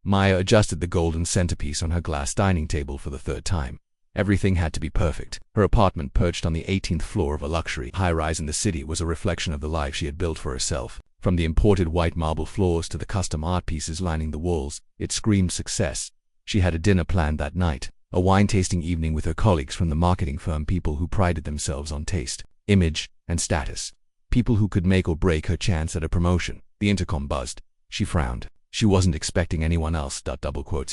Maya adjusted the golden centerpiece on her glass dining table for the third time. Everything had to be perfect. Her apartment, perched on the 18th floor of a luxury high-rise in the city, was a reflection of the life she had built for herself. From the imported white marble floors to the custom art pieces lining the walls, it screamed success. She had a dinner planned that night, a wine-tasting evening with her colleagues from the marketing firm, people who prided themselves on taste, image, and status. People who could make or break her chance at a promotion. The intercom buzzed. She frowned. She wasn't expecting anyone else.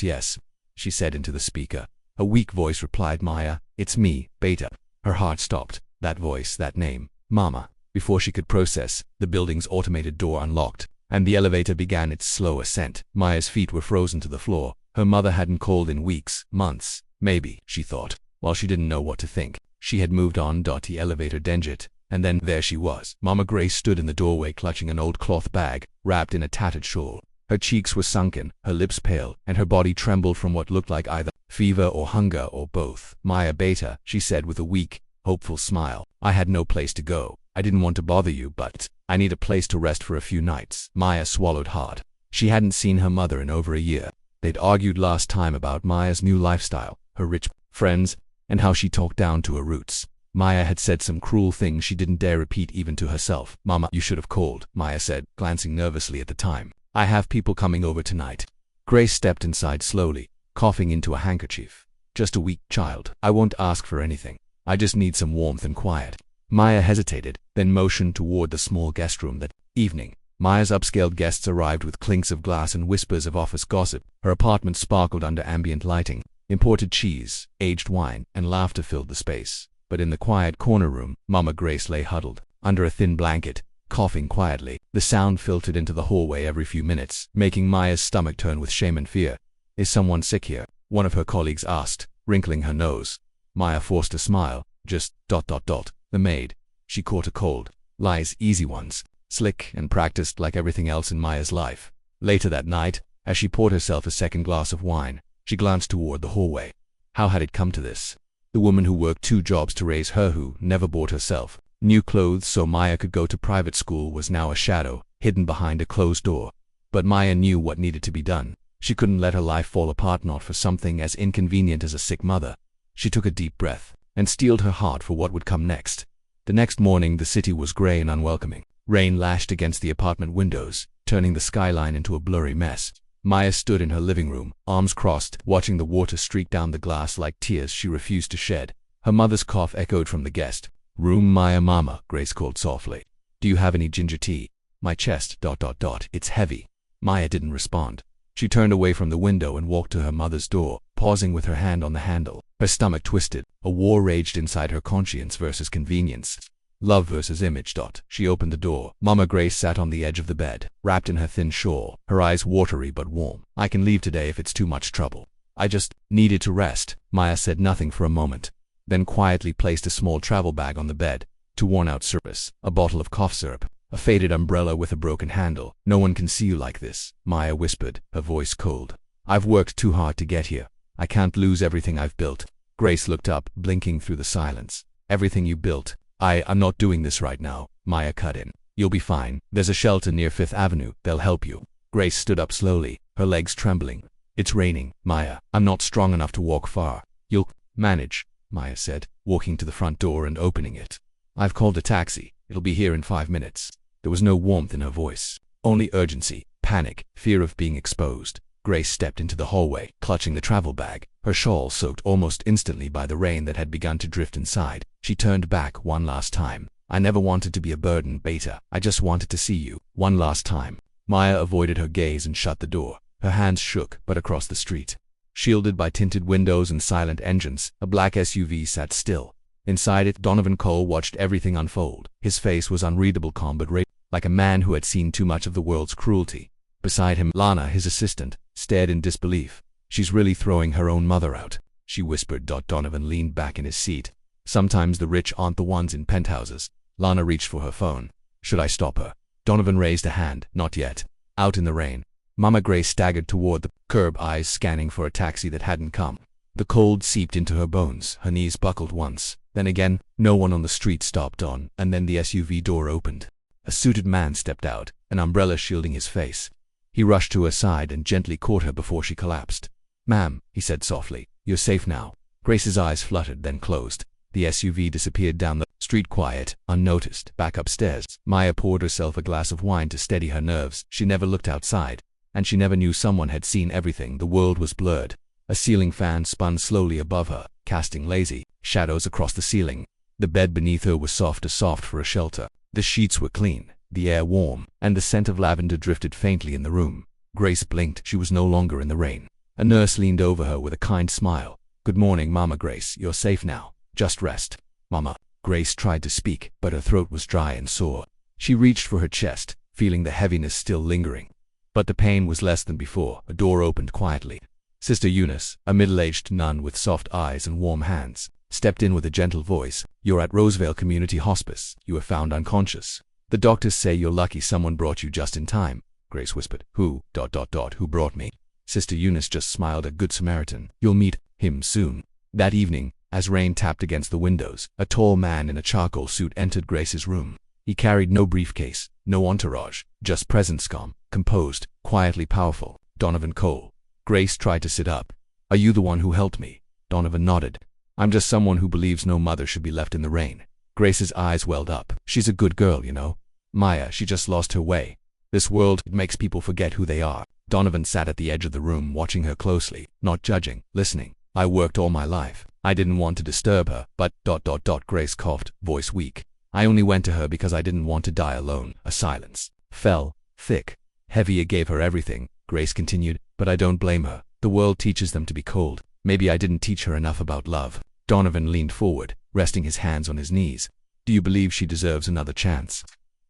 Yes, she said into the speaker. A weak voice replied, Maya, it's me, Beta. Her heart stopped. That voice, that name, Mama. Before she could process, the building's automated door unlocked, and the elevator began its slow ascent. Maya's feet were frozen to the floor. Her mother hadn't called in weeks, months, maybe, she thought. While she didn't know what to think, she had moved on. The elevator dinged, and then there she was. Mama Grace stood in the doorway, clutching an old cloth bag, wrapped in a tattered shawl. Her cheeks were sunken, her lips pale, and her body trembled from what looked like either fever or hunger or both. Maya, Beta, she said with a weak, hopeful smile. I had no place to go. I didn't want to bother you, but I need a place to rest for a few nights. Maya swallowed hard. She hadn't seen her mother in over a year. They'd argued last time about Maya's new lifestyle, her rich friends, and how she talked down to her roots. Maya had said some cruel things she didn't dare repeat even to herself. Mama, you should have called, Maya said, glancing nervously at the time. I have people coming over tonight. Grace stepped inside slowly, coughing into a handkerchief. Just a weak child. I won't ask for anything. I just need some warmth and quiet. Maya hesitated, then motioned toward the small guest room. That evening, Maya's upscale guests arrived with clinks of glass and whispers of office gossip. Her apartment sparkled under ambient lighting. Imported cheese, aged wine, and laughter filled the space. But in the quiet corner room, Mama Grace lay huddled, under a thin blanket, coughing quietly. The sound filtered into the hallway every few minutes, making Maya's stomach turn with shame and fear. Is someone sick here? One of her colleagues asked, wrinkling her nose. Maya forced a smile. Just ... The maid. She caught a cold. Lies, easy ones. Slick and practiced like everything else in Maya's life. Later that night, as she poured herself a second glass of wine, she glanced toward the hallway. How had it come to this? The woman who worked 2 jobs to raise her, who never bought herself new clothes so Maya could go to private school, was now a shadow, hidden behind a closed door. But Maya knew what needed to be done. She couldn't let her life fall apart, not for something as inconvenient as a sick mother. She took a deep breath, and steeled her heart for what would come next. The next morning, the city was gray and unwelcoming. Rain lashed against the apartment windows, turning the skyline into a blurry mess. Maya stood in her living room, arms crossed, watching the water streak down the glass like tears she refused to shed. Her mother's cough echoed from the guest room. Mama, Grace called softly. Do you have any ginger tea? My chest, ... It's heavy. Maya didn't respond. She turned away from the window and walked to her mother's door, pausing with her hand on the handle. Her stomach twisted. A war raged inside her, conscience versus convenience. Love versus image. She opened the door. Mama Grace sat on the edge of the bed, wrapped in her thin shawl, her eyes watery but warm. I can leave today if it's too much trouble. I just needed to rest. Maya said nothing for a moment, then quietly placed a small travel bag on the bed, 2 worn-out syrups, a bottle of cough syrup, a faded umbrella with a broken handle. No one can see you like this, Maya whispered, her voice cold. I've worked too hard to get here. I can't lose everything I've built. Grace looked up, blinking through the silence. Everything you built. I'm not doing this right now, Maya cut in. You'll be fine. There's a shelter near 5th Avenue. They'll help you. Grace stood up slowly, her legs trembling. It's raining, Maya. I'm not strong enough to walk far. You'll manage, Maya said, walking to the front door and opening it. I've called a taxi. It'll be here in 5 minutes. There was no warmth in her voice, only urgency, panic, fear of being exposed. Grace stepped into the hallway, clutching the travel bag, her shawl soaked almost instantly by the rain that had begun to drift inside. She turned back one last time. I never wanted to be a burden, Beta. I just wanted to see you. One last time. Maya avoided her gaze and shut the door. Her hands shook, but across the street, shielded by tinted windows and silent engines, a black SUV sat still. Inside it, Donovan Cole watched everything unfold. His face was unreadable, calm but like a man who had seen too much of the world's cruelty. Beside him, Lana, his assistant, stared in disbelief. She's really throwing her own mother out, she whispered. Donovan leaned back in his seat. Sometimes the rich aren't the ones in penthouses. Lana reached for her phone. Should I stop her? Donovan raised a hand. Not yet. Out in the rain. Mama Grace staggered toward the curb, eyes scanning for a taxi that hadn't come. The cold seeped into her bones. Her knees buckled once. Then again, no one on the street stopped on, and then the SUV door opened. A suited man stepped out, an umbrella shielding his face. He rushed to her side and gently caught her before she collapsed. "Ma'am," he said softly, "you're safe now." Grace's eyes fluttered, then closed. The SUV disappeared down the street quiet, unnoticed. Back upstairs, Maya poured herself a glass of wine to steady her nerves. She never looked outside, and she never knew someone had seen everything. The world was blurred. A ceiling fan spun slowly above her, casting lazy shadows across the ceiling. The bed beneath her was soft for a shelter. The sheets were clean, the air warm, and the scent of lavender drifted faintly in the room. Grace blinked. She was no longer in the rain. A nurse leaned over her with a kind smile. "Good morning, Mama Grace. You're safe now. Just rest." "Mama." Grace tried to speak, but her throat was dry and sore. She reached for her chest, feeling the heaviness still lingering. But the pain was less than before. A door opened quietly. Sister Eunice, a middle-aged nun with soft eyes and warm hands, stepped in with a gentle voice. "You're at Rosevale Community Hospice. You were found unconscious. The doctors say you're lucky someone brought you just in time." Grace whispered. Who brought me?" Sister Eunice just smiled. "A good Samaritan. You'll meet him soon." That evening, as rain tapped against the windows, a tall man in a charcoal suit entered Grace's room. He carried no briefcase, no entourage, just presence, calm, composed, quietly powerful. "Donovan Cole." Grace tried to sit up. "Are you the one who helped me?" Donovan nodded. "I'm just someone who believes no mother should be left in the rain." Grace's eyes welled up. "She's a good girl, you know. Maya, she just lost her way. This world makes people forget who they are." Donovan sat at the edge of the room watching her closely, not judging, listening. "I worked all my life. I didn't want to disturb her, but Grace coughed, voice weak. "I only went to her because I didn't want to die alone." A silence fell, thick, heavy. "It gave her everything," Grace continued, "but I don't blame her. The world teaches them to be cold. Maybe I didn't teach her enough about love." Donovan leaned forward, resting his hands on his knees. "Do you believe she deserves another chance?"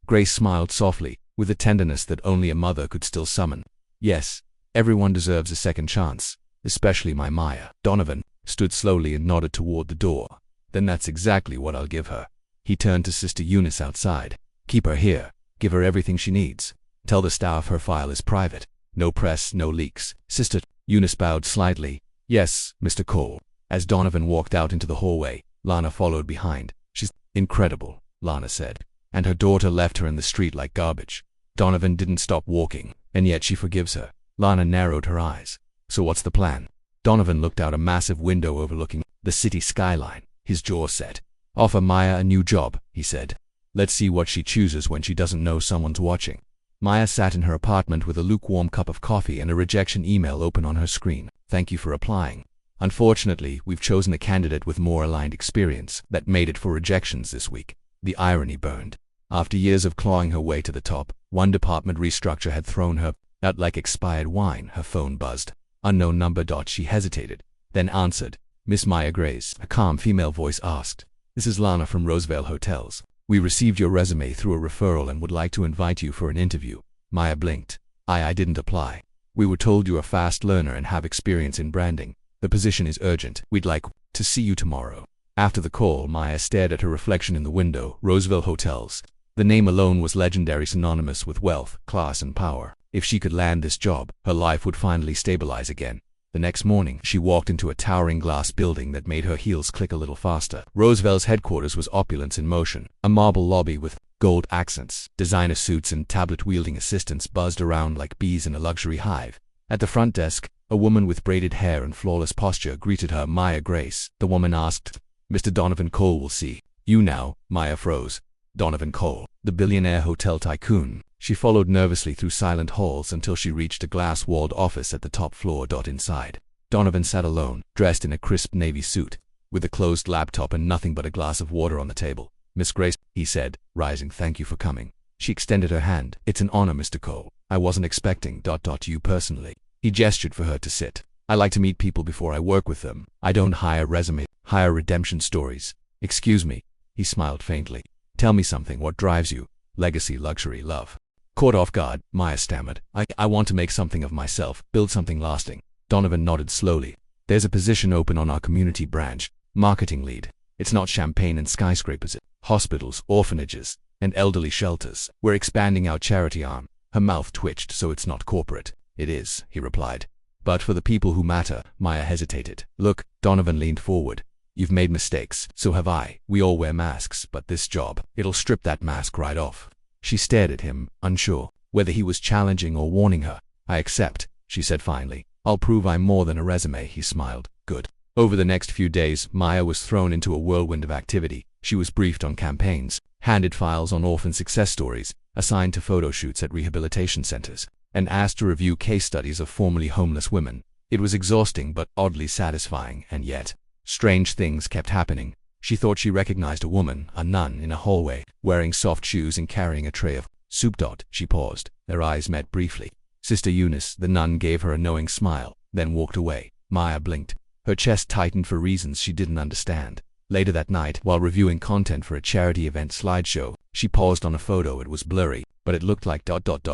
Grace smiled softly, with a tenderness that only a mother could still summon. "Yes, everyone deserves a second chance, especially my Maya." Donovan stood slowly and nodded toward the door. "Then that's exactly what I'll give her." He turned to Sister Eunice outside. "Keep her here. Give her everything she needs. Tell the staff her file is private. No press, no leaks." Sister Eunice bowed slightly. "Yes, Mr. Cole." As Donovan walked out into the hallway, Lana followed behind. "She's incredible," Lana said. "And her daughter left her in the street like garbage." Donovan didn't stop walking, and yet she forgives her. Lana narrowed her eyes. "So what's the plan?" Donovan looked out a massive window overlooking the city skyline, his jaw set. "Offer Maya a new job," he said. "Let's see what she chooses when she doesn't know someone's watching." Maya sat in her apartment with a lukewarm cup of coffee and a rejection email open on her screen. "Thank you for applying. Unfortunately, we've chosen a candidate with more aligned experience." That made it for rejections this week. The irony burned. After years of clawing her way to the top, one department restructure had thrown her out like expired wine. Her phone buzzed. Unknown number. She hesitated, then answered. "Miss Maya Grace," a calm female voice asked. "This is Lana from Rosevale Hotels. We received your resume through a referral and would like to invite you for an interview." Maya blinked. I didn't apply. We were told you're a fast learner and have experience in branding. The position is urgent. We'd like to see you tomorrow." After the call, Maya stared at her reflection in the window. Roseville Hotels. The name alone was legendary, synonymous with wealth, class, and power. If she could land this job, her life would finally stabilize again. The next morning, she walked into a towering glass building that made her heels click a little faster. Roosevelt's headquarters was opulence in motion. A marble lobby with gold accents, designer suits, and tablet-wielding assistants buzzed around like bees in a luxury hive. At the front desk, a woman with braided hair and flawless posture greeted her. "Maya Grace." The woman asked. "Mr. Donovan Cole will see you now." Maya froze. Donovan Cole, the billionaire hotel tycoon. She followed nervously through silent halls until she reached a glass-walled office at the top floor. Inside, Donovan sat alone, dressed in a crisp navy suit, with a closed laptop and nothing but a glass of water on the table. "Miss Grace," he said, rising. "Thank you for coming." She extended her hand. "It's an honor, Mr. Cole. I wasn't expecting you personally." He gestured for her to sit. "I like to meet people before I work with them. I don't hire resumes, hire redemption stories." "Excuse me." He smiled faintly. "Tell me something. What drives you? Legacy, luxury, love?" Caught off guard, Maya stammered. I want to make something of myself, build something lasting." Donovan nodded slowly. "There's a position open on our community branch, marketing lead. It's not champagne and skyscrapers, it's hospitals, orphanages, and elderly shelters. We're expanding our charity arm." Her mouth twitched. "So it's not corporate." "It is," he replied. "But for the people who matter." Maya hesitated. "Look," Donovan leaned forward. "You've made mistakes. So have I. We all wear masks, but this job, it'll strip that mask right off." She stared at him, unsure whether he was challenging or warning her. I accept, she said finally. I'll prove I'm more than a resume, he smiled. Good. Over the next few days, Maya was thrown into a whirlwind of activity. She was briefed on campaigns, handed files on orphan success stories, assigned to photo shoots at rehabilitation centers, and asked to review case studies of formerly homeless women. It was exhausting but oddly satisfying, and yet, strange things kept happening. She thought she recognized a woman, a nun, in a hallway, wearing soft shoes and carrying a tray of soup. She paused. Their eyes met briefly. Sister Eunice, the nun, gave her a knowing smile, then walked away. Maya blinked. Her chest tightened for reasons she didn't understand. Later that night, while reviewing content for a charity event slideshow, she paused on a photo. It was blurry, but it looked like ...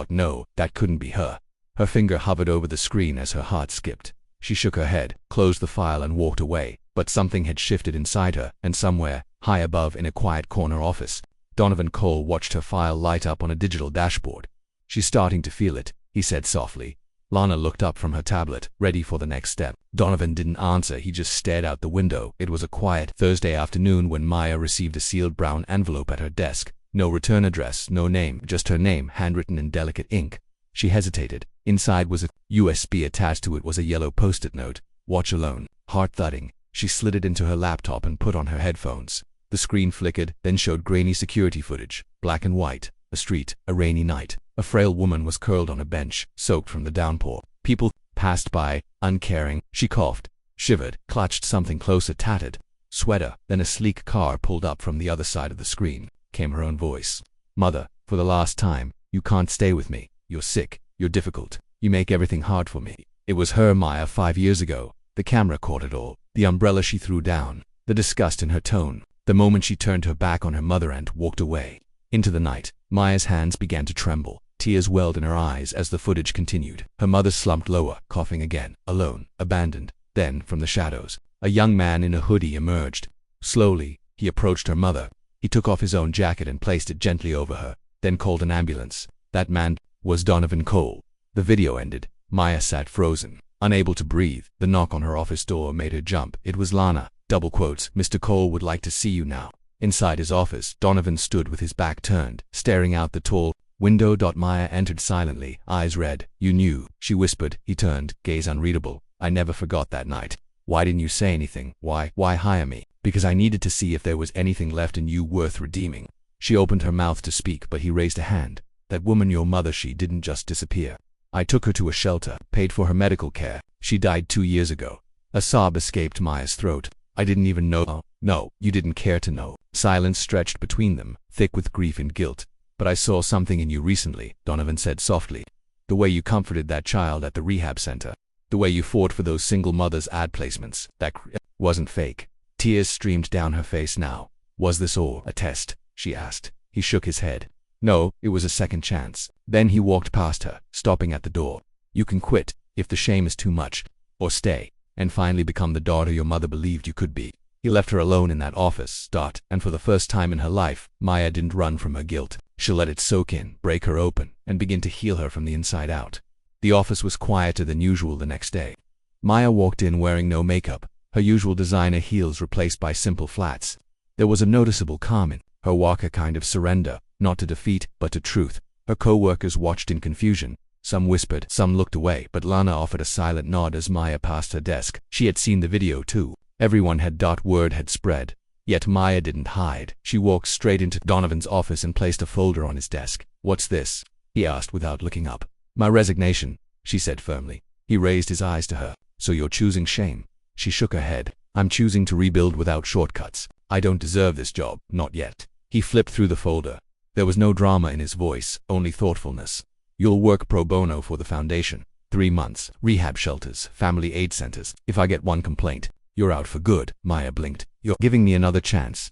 No, that couldn't be her. Her finger hovered over the screen as her heart skipped. She shook her head, closed the file and walked away, but something had shifted inside her, and somewhere, high above in a quiet corner office, Donovan Cole watched her file light up on a digital dashboard. She's starting to feel it, he said softly. Lana looked up from her tablet, ready for the next step. Donovan didn't answer, he just stared out the window. It was a quiet Thursday afternoon when Maya received a sealed brown envelope at her desk. No return address, no name, just her name, handwritten in delicate ink. She hesitated. Inside was a USB. Attached to it was a yellow post-it note. Watch alone. Heart thudding. She slid it into her laptop and put on her headphones. The screen flickered, then showed grainy security footage, black and white. A street, a rainy night. A frail woman was curled on a bench, soaked from the downpour. People passed by, uncaring. She coughed, shivered, clutched something closer. Tattered sweater. Then a sleek car pulled up. From the other side of the screen came her own voice. Mother, for the last time, you can't stay with me. You're sick. You're difficult. You make everything hard for me. It was her, Maya, 5 years ago. The camera caught it all. The umbrella she threw down. The disgust in her tone. The moment she turned her back on her mother and walked away. Into the night, Maya's hands began to tremble. Tears welled in her eyes as the footage continued. Her mother slumped lower, coughing again. Alone, abandoned. Then, from the shadows, a young man in a hoodie emerged. Slowly, he approached her mother. He took off his own jacket and placed it gently over her, then called an ambulance. That man was Donovan Cole. The video ended. Maya sat frozen, unable to breathe. The knock on her office door made her jump. It was Lana. Double quotes. Mr. Cole would like to see you now. Inside his office, Donovan stood with his back turned, staring out the tall window. Maya entered silently, eyes red. You knew, she whispered. He turned, gaze unreadable. I never forgot that night. Why didn't you say anything? Why hire me? Because I needed to see if there was anything left in you worth redeeming. She opened her mouth to speak, but he raised a hand. That woman, your mother, she didn't just disappear. I took her to a shelter, paid for her medical care. She died 2 years ago. A sob escaped Maya's throat. I didn't even know. Oh, no, you didn't care to know. Silence stretched between them, thick with grief and guilt. But I saw something in you recently, Donovan said softly. The way you comforted that child at the rehab center. The way you fought for those single mothers' ad placements. That wasn't fake. Tears streamed down her face now. Was this all a test? She asked. He shook his head. No, it was a second chance. Then he walked past her, stopping at the door. You can quit, if the shame is too much, or stay, and finally become the daughter your mother believed you could be. He left her alone in that office, and for the first time in her life, Maya didn't run from her guilt. She let it soak in, break her open, and begin to heal her from the inside out. The office was quieter than usual the next day. Maya walked in wearing no makeup, her usual designer heels replaced by simple flats. There was a noticeable calm in her walk, a kind of surrender, not to defeat, but to truth. Her co-workers watched in confusion. Some whispered, some looked away, but Lana offered a silent nod as Maya passed her desk. She had seen the video too. Everyone had. Word had spread. Yet Maya didn't hide. She walked straight into Donovan's office and placed a folder on his desk. What's this? He asked without looking up. My resignation, she said firmly. He raised his eyes to her. So you're choosing shame? She shook her head. I'm choosing to rebuild without shortcuts. I don't deserve this job, not yet. He flipped through the folder. There was no drama in his voice, only thoughtfulness. You'll work pro bono for the foundation. 3 months, rehab shelters, family aid centers. If I get one complaint, you're out for good. Maya blinked. You're giving me another chance.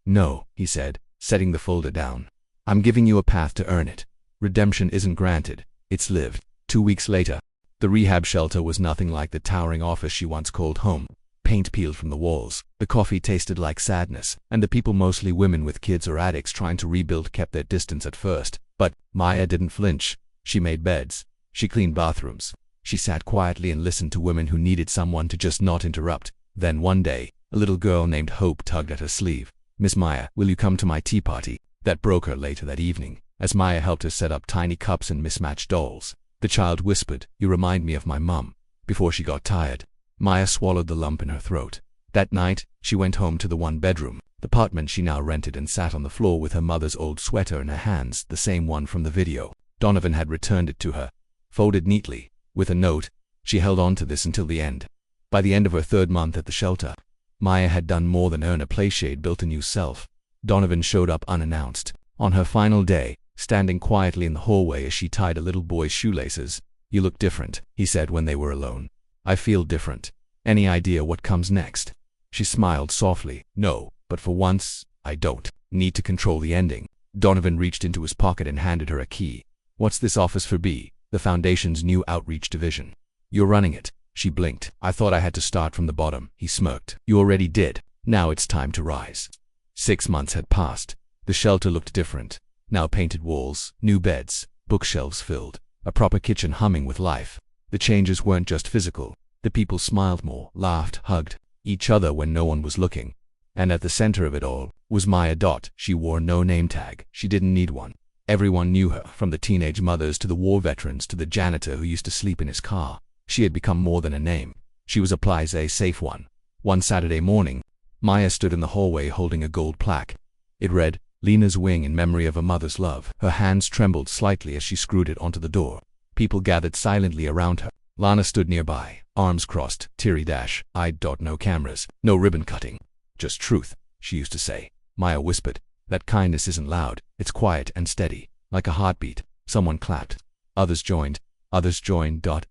No, he said, setting the folder down. I'm giving you a path to earn it. Redemption isn't granted, it's lived. 2 weeks later, the rehab shelter was nothing like the towering office she once called home. Paint peeled from the walls. The coffee tasted like sadness, and the people, mostly women with kids or addicts trying to rebuild, kept their distance at first. But Maya didn't flinch. She made beds. She cleaned bathrooms. She sat quietly and listened to women who needed someone to just not interrupt. Then one day, a little girl named Hope tugged at her sleeve. Miss Maya, will you come to my tea party? That broke her later that evening, as Maya helped her set up tiny cups and mismatched dolls. The child whispered, "You remind me of my mum," before she got tired. Maya swallowed the lump in her throat. That night, she went home to the one-bedroom apartment she now rented and sat on the floor with her mother's old sweater in her hands, the same one from the video. Donovan had returned it to her, folded neatly, with a note. She held on to this until the end. By the end of her 3rd month at the shelter, Maya had done more than earn a place. She had built a new self. Donovan showed up unannounced. On her final day, standing quietly in the hallway as she tied a little boy's shoelaces. "You look different," he said when they were alone. "I feel different. Any idea what comes next?" She smiled softly. "No, but for once, I don't need to control the ending." Donovan reached into his pocket and handed her a key. "What's this office for? B, the Foundation's new outreach division. You're running it." She blinked. "I thought I had to start from the bottom," he smirked. "You already did. Now it's time to rise." 6 months had passed. The shelter looked different. Now painted walls, new beds, bookshelves filled, a proper kitchen humming with life. The changes weren't just physical. The people smiled more, laughed, hugged each other when no one was looking. And at the center of it all was Maya. She wore no name tag. She didn't need one. Everyone knew her, from the teenage mothers to the war veterans to the janitor who used to sleep in his car. She had become more than a name. She was a place, a safe one. One Saturday morning, Maya stood in the hallway holding a gold plaque. It read, "Lena's wing in memory of a mother's love." Her hands trembled slightly as she screwed it onto the door. People gathered silently around her. Lana stood nearby, arms crossed, teary-eyed. "No cameras, no ribbon cutting. Just truth," she used to say. Maya whispered, "That kindness isn't loud. It's quiet and steady, like a heartbeat." Someone clapped. Others joined.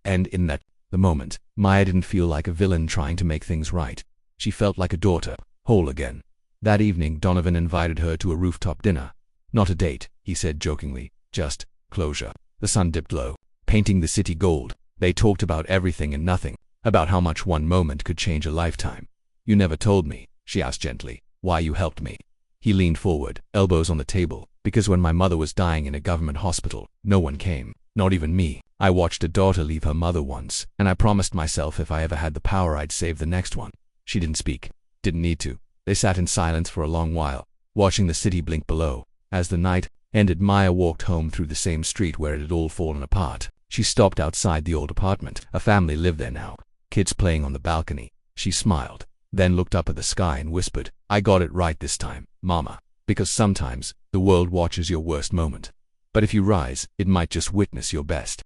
And in the moment, Maya didn't feel like a villain trying to make things right. She felt like a daughter, whole again. That evening, Donovan invited her to a rooftop dinner. "Not a date," he said jokingly, "just closure." The sun dipped low, painting the city gold. They talked about everything and nothing, about how much one moment could change a lifetime. "You never told me," she asked gently, "why you helped me." He leaned forward, elbows on the table. "Because when my mother was dying in a government hospital, no one came, not even me. I watched a daughter leave her mother once, and I promised myself if I ever had the power I'd save the next one." She didn't speak, didn't need to. They sat in silence for a long while, watching the city blink below. As the night ended, Maya walked home through the same street where it had all fallen apart. She stopped outside the old apartment. A family lived there now, kids playing on the balcony. She smiled, then looked up at the sky and whispered, "I got it right this time, Mama." Because sometimes, the world watches your worst moment. But if you rise, it might just witness your best.